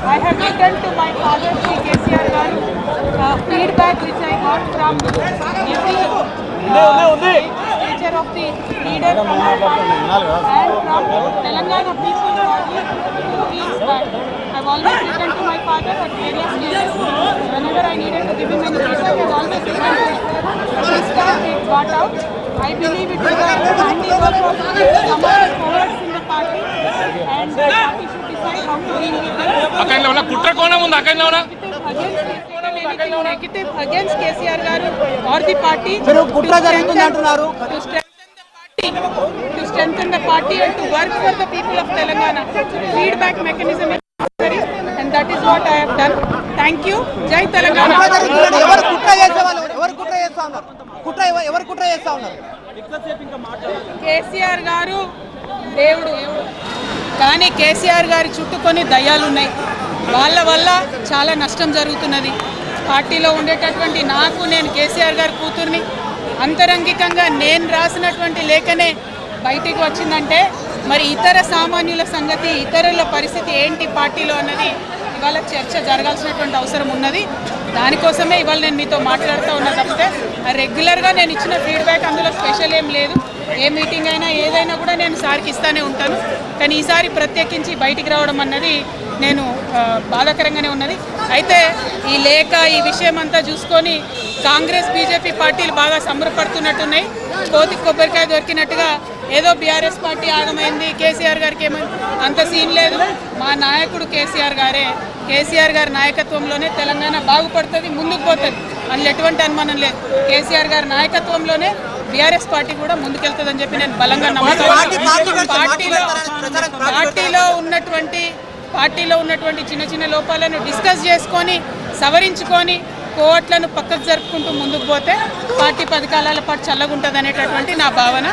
I have written to my father, Sri KCR Garu, feedback which I got from every teacher of the leader from our party and from Telangana people party 2 weeks back. I've always written to my father at various stages. Whenever I needed to give him any feedback, I've always written to him. This time it got out. I believe it is the handiwork of some of the forwards in the party, and the party should decide how to deal with them. Negative against KCR Garu or the party to strengthen the party and to work for the people of Telangana. Feedback mechanism is necessary, and that is what I have done. Thank you. Jai Telangana. KCR గారు దేవుడు కానీ కేసీఆర్ గారి చుట్టూ కొన్ని దయ్యాలు ఉన్నాయి. వాళ్ళ వల్ల చాలా నష్టం జరుగుతున్నది. పార్టీలో ఉండేటటువంటి నాకు, నేను కేసీఆర్ గారి కూతుర్ని, అంతరంగికంగా నేను రాసినటువంటి లేఖనే బయటికి వచ్చిందంటే మరి ఇతర సామాన్యుల సంగతి, ఇతరుల పరిస్థితి ఏంటి పార్టీలో అన్నది ఇవాళ చర్చ జరగాల్సినటువంటి అవసరం ఉన్నది. దానికోసమే ఇవాళ నేను మీతో మాట్లాడుతూ ఉన్నా తప్పితే రెగ్యులర్గా నేను ఇచ్చిన ఫీడ్బ్యాక్ అందులో స్పెషల్ ఏం లేదు. ఏ మీటింగ్ అయినా ఏదైనా కూడా నేను సార్కి ఇస్తానే ఉంటాను. కానీ ఈసారి ప్రత్యేకించి బయటికి రావడం అన్నది నేను బాధాకరంగానే ఉన్నది. అయితే ఈ లేఖ, ఈ విషయం అంతా చూసుకొని కాంగ్రెస్ బీజేపీ పార్టీలు బాగా సంబరపడుతున్నట్టున్నాయి. కోతి కొబ్బరికాయ దొరికినట్టుగా ఏదో బీఆర్ఎస్ పార్టీ ఆగమైంది, కేసీఆర్ గారికి ఏమైంది, అంత సీన్ లేదు. మా నాయకుడు కేసీఆర్ గారే. కేసీఆర్ గారి నాయకత్వంలోనే తెలంగాణ బాగుపడుతుంది, ముందుకు పోతుంది, అందులో ఎటువంటి అనుమానం లేదు. కేసీఆర్ గారి నాయకత్వంలోనే బీఆర్ఎస్ పార్టీ కూడా ముందుకెళ్తుందని చెప్పి నేను బలంగా నమ్ముతాను. పార్టీలో ఉన్నటువంటి చిన్న చిన్న లోపాలను డిస్కస్ చేసుకొని, సవరించుకొని, కోవట్లను పక్కకు జరుపుకుంటూ ముందుకు పోతే పార్టీ 10 కాలాల పాటు చల్లగుంటుంది అనేటటువంటి నా భావన.